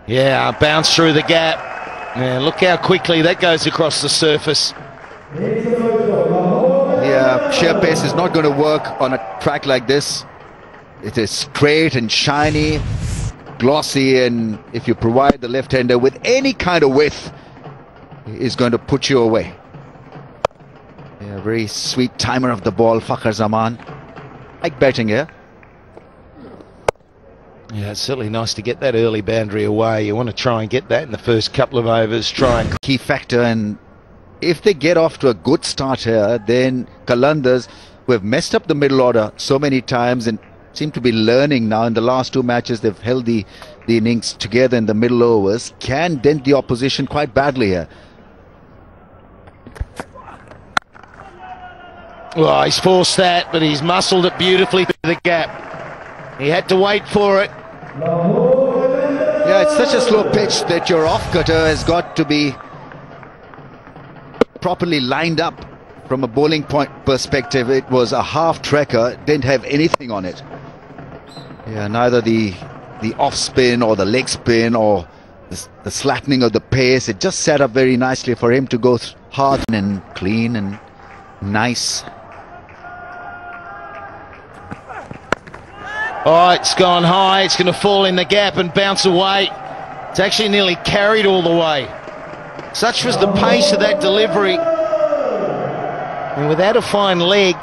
Yeah, bounce through the gap. Yeah, look how quickly that goes across the surface. Yeah, sheer pace is not going to work on a track like this. It is straight and shiny, glossy, and if you provide the left-hander with any kind of width, is going to put you away. Yeah, very sweet timer of the ball, Fakhar Zaman. Like batting here. Yeah, it's certainly nice to get that early boundary away. You want to try and get that in the first couple of overs. Try and key factor, and if they get off to a good start here, then Qalandars, who have messed up the middle order so many times and seem to be learning now in the last two matches, they've held the innings together in the middle overs, can dent the opposition quite badly here. Well, he's forced that, but he's muscled it beautifully through the gap. He had to wait for it. Yeah, it's such a slow pitch that your off-cutter has got to be properly lined up from a bowling point perspective. It was a half-trekker, didn't have anything on it. Yeah, neither the off-spin or the leg spin or the slackening of the pace. It just set up very nicely for him to go hard and clean and nice. Oh, it's gone high. It's going to fall in the gap and bounce away. It's actually nearly carried all the way. Such was the pace of that delivery. And without a fine leg,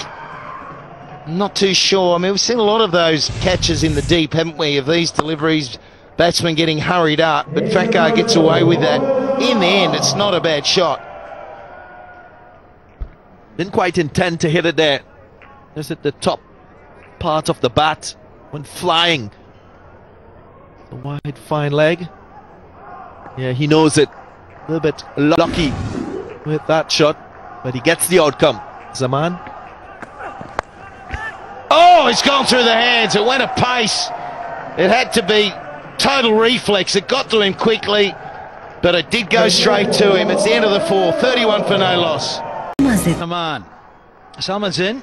I'm not too sure. I mean, we've seen a lot of those catches in the deep, haven't we, of these deliveries, batsmen getting hurried up. But Fakhar gets away with that. In the end, it's not a bad shot. Didn't quite intend to hit it there. Just at the top part of the bat. Went flying. A wide, fine leg. Yeah, he knows it. A little bit lucky with that shot, but he gets the outcome. Zaman. Oh, it's gone through the hands. It went at pace. It had to be total reflex. It got to him quickly, but it did go straight to him. It's the end of the 4. 31 for no loss. Come on. Someone's in.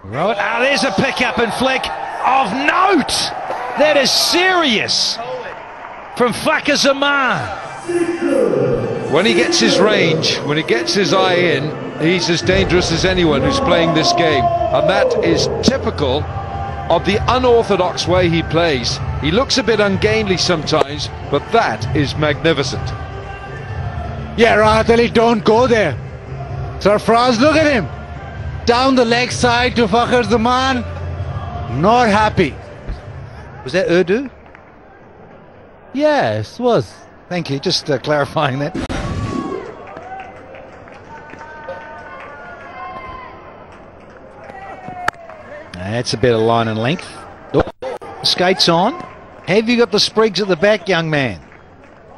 Right. Ah, there's a pick-up and flick of note. That is serious from Fakhar Zaman. When he gets his range, when he gets his eye in, he's as dangerous as anyone who's playing this game. And that is typical of the unorthodox way he plays. He looks a bit ungainly sometimes, but that is magnificent. Yeah, Rahat Ali, don't go there. Sarfraz, look at him. Down the leg side to Fakhar Zaman. Not happy. Was that Urdu? Yes, it was. Thank you, just clarifying that. That's a bit of line and length. Oh, skates on. Have you got the sprigs at the back, young man?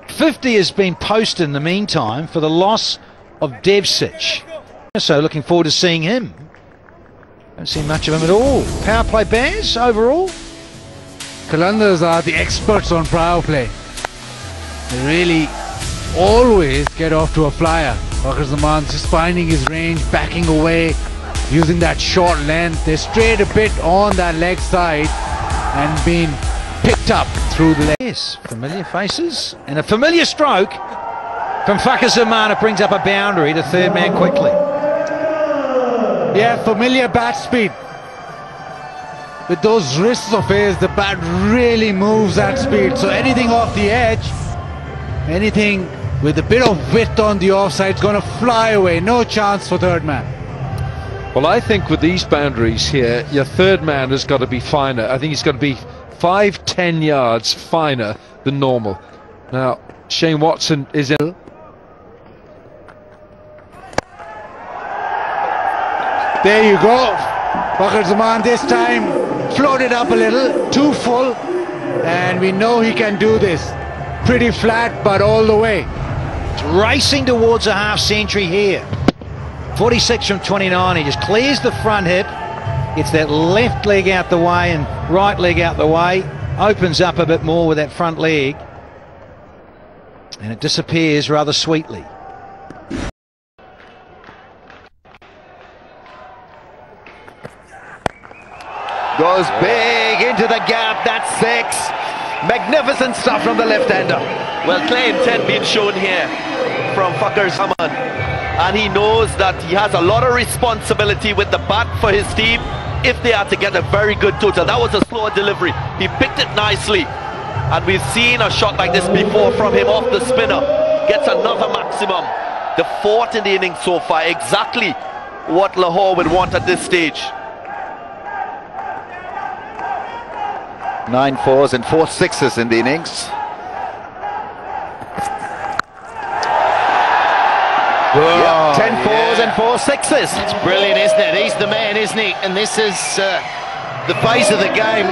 50 has been posted in the meantime for the loss of Devsic. So looking forward to seeing him. Don't see much of him at all. Power play Baz overall. Qalandars are the experts on power play. They really always get off to a flyer. Fakhar Zaman's just finding his range, backing away, using that short length. They strayed a bit on that leg side and been picked up through the leg. Yes, familiar faces and a familiar stroke from Fakhar Zaman. It brings up a boundary to third man quickly. Yeah, familiar bat speed. With those wrists of his, the bat really moves at speed. So anything off the edge, anything with a bit of width on the offside is going to fly away. No chance for third man. Well, I think with these boundaries here, your third man has got to be finer. I think he's got to be 5-10 yards finer than normal. Now, Shane Watson is in. There you go. Fakhar Zaman this time floated up a little, too full, and we know he can do this. Pretty flat, but all the way. It's racing towards a half century here. 46 from 29. He just clears the front hip, gets that left leg out the way and right leg out the way, opens up a bit more with that front leg, and it disappears rather sweetly. Goes big into the gap. That's 6. Magnificent stuff from the left-hander. Well, clear intent being shown here from Fakhar Zaman, and he knows that he has a lot of responsibility with the bat for his team if they are to get a very good total. That was a slower delivery. He picked it nicely, and we've seen a shot like this before from him off the spinner. Gets another maximum. The fourth in the innings so far, exactly what Lahore would want at this stage. 9 fours and 4 sixes in the innings. Whoa, 10 fours and 4 sixes. It's brilliant, isn't it? He's the man, isn't he? And this is the pace of the game.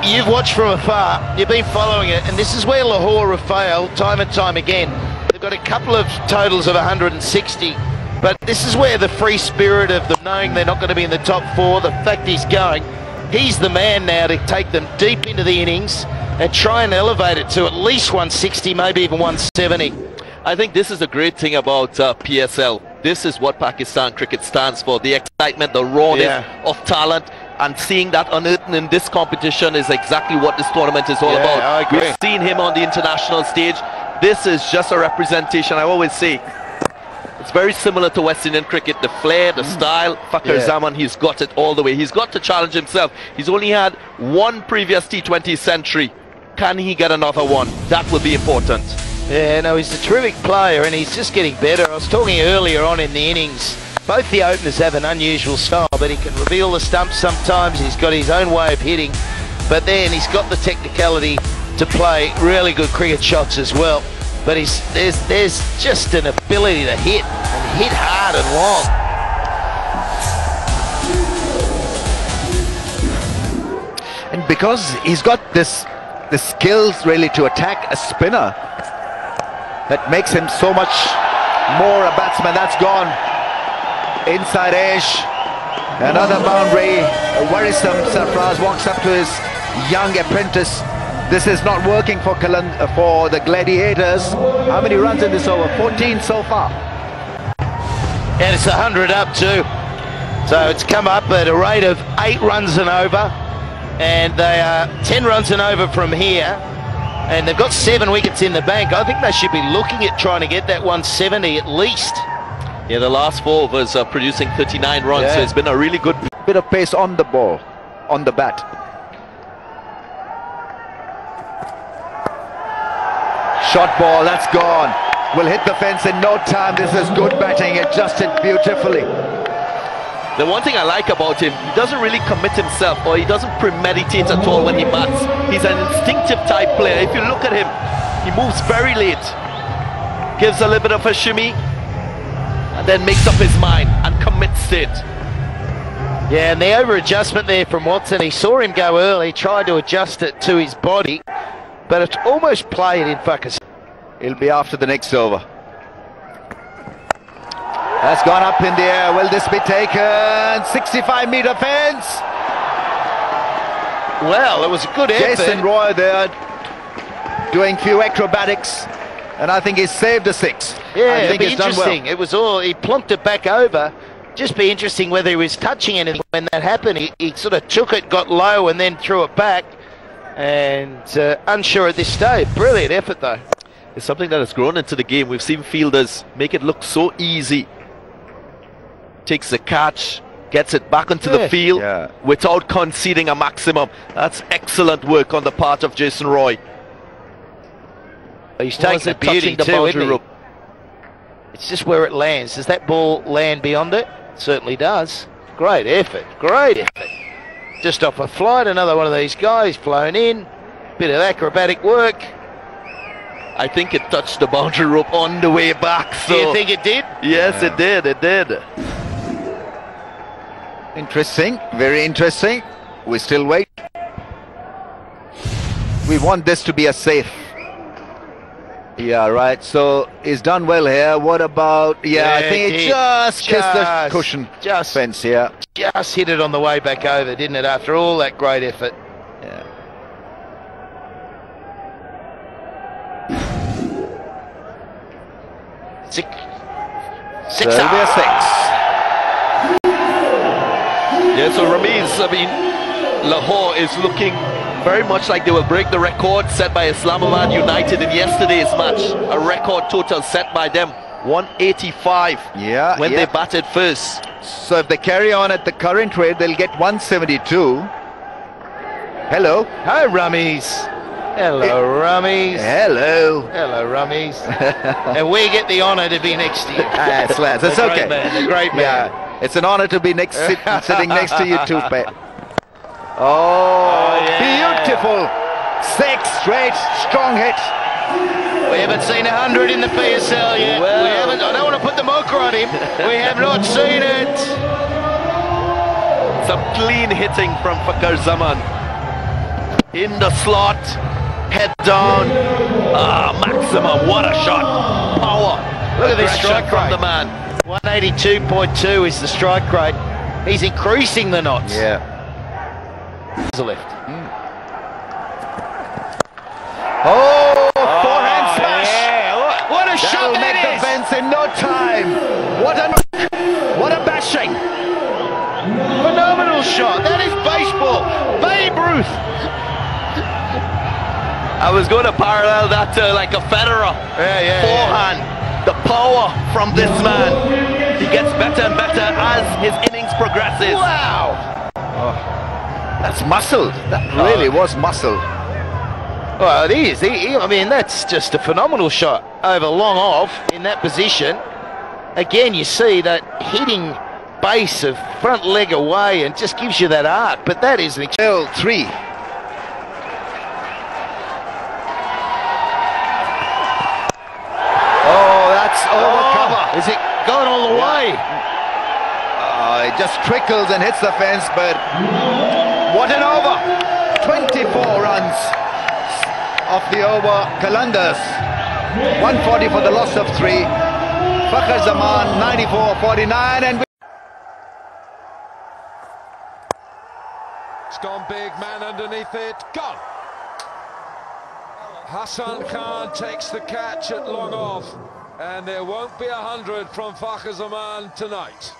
You've watched from afar, you've been following it, and this is where Lahore have failed time and time again. They've got a couple of totals of 160, but this is where the free spirit of them knowing they're not going to be in the top 4, the fact he's going, he's the man now to take them deep into the innings and try and elevate it to at least 160, maybe even 170. I think this is the great thing about PSL. This is what Pakistan cricket stands for. The excitement, the rawness of talent, and seeing that unearthed in this competition is exactly what this tournament is all about. I agree. We've seen him on the international stage. This is just a representation. I always say it's very similar to West Indian cricket. The flair, the style. Fakhar Zaman, he's got it all the way. He's got to challenge himself. He's only had one previous T20 century. Can he get another one? That will be important. Yeah, no, he's a terrific player and he's just getting better. I was talking earlier on in the innings, both the openers have an unusual style, but he can reveal the stumps sometimes. He's got his own way of hitting, but then he's got the technicality to play really good cricket shots as well. But there's just an ability to hit, and hit hard and long. And because he's got the skills really to attack a spinner, that makes him so much more a batsman. That's gone inside edge, another boundary. Worrisome. Sarfraz walks up to his young apprentice. This is not working for the Gladiators. How many runs in this over? 14 so far. And it's 100 up too. So it's come up at a rate of 8 runs and over, and they are 10 runs and over from here. And they've got 7 wickets in the bank. I think they should be looking at trying to get that 170 at least. Yeah, the last 4 overs are producing 39 runs, so it's been a really good bit of pace on the ball, on the bat. Shot ball, that's gone. Will hit the fence in no time. This is good batting, adjusted beautifully. The one thing I like about him, he doesn't really commit himself, or he doesn't premeditate at all when he bats. He's an instinctive type player. If you look at him, he moves very late, gives a little bit of a shimmy, and then makes up his mind and commits to it. Yeah, and the over adjustment there from Watson, he saw him go early, tried to adjust it to his body, but it's almost played in Fakhar. He'll be after the next over. That's gone up in the air. Will this be taken? 65-meter fence. Well, it was a good effort. Jason Roy there doing few acrobatics, and I think he's saved a 6. Yeah, I think it'd be interesting. Well. It was all, he plunked it back over. Just be interesting whether he was touching anything when that happened. He sort of took it, got low, and then threw it back. And unsure at this stage. Brilliant effort, though. It's something that has grown into the game. We've seen fielders make it look so easy. Takes the catch, gets it back onto the field without conceding a maximum. That's excellent work on the part of Jason Roy. He's taking the beauty too, isn't he? It's just where it lands. Does that ball land beyond it? It certainly does. Great effort, great effort. Just off a flight, another one of these guys flown in. Bit of acrobatic work. I think it touched the boundary rope on the way back. So do you think it did? Yes, it did, it did. Interesting, very interesting. We still wait. We want this to be a safe. Yeah, right. So he's done well here. What about? Yeah, I think it just kissed the cushion fence here. Just hit it on the way back over, didn't it? After all that great effort. Yeah. Six. So it'll be a 6. Yeah, so Ramiz, I mean, Lahore is looking very much like they will break the record set by Islamabad United in yesterday's match. A record total set by them, 185 when they batted first. So if they carry on at the current rate, they'll get 172. Hello. Hi, Rummies. Hello, Rummies. Hello. Hello, Rummies. And we get the honour to be next to you. Yes, lads, it's okay. The great man. Yeah, it's an honour to be sitting next to you too, Pat. Beautiful. 6 straight, strong hit. We haven't seen 100 in the PSL yet. Well, we haven't. I don't want to put the mocha on him. We have not seen it. Some clean hitting from Fakhar Zaman. In the slot, head down. Maximum, what a shot. Power. Look at this strike from rate. the man. 182.2 is the strike rate. He's increasing the knots. Yeah. There's a left. Oh, forehand smash. Yeah. What a shot That'll that make the is. fence in no time. What a bashing. Phenomenal shot. That is baseball. Babe Ruth. I was going to parallel that to like a Federer. Forehand. The power from this man. He gets better and better as his innings progresses. Wow. That's muscle. That really was muscle. Well, it is. I mean, that's just a phenomenal shot over long off in that position. Again, you see that hitting base of front leg away and just gives you that arc. But that is an 3. Oh, that's over cover. Is it going all the way? It just trickles and hits the fence, but what an over. 24 runs off the over. Qalandars 140 for the loss of 3. Fakhar Zaman 94-49, and It's gone big, man underneath it, gone. Hassan Khan takes the catch at long off, and there won't be 100 from Fakhar Zaman tonight.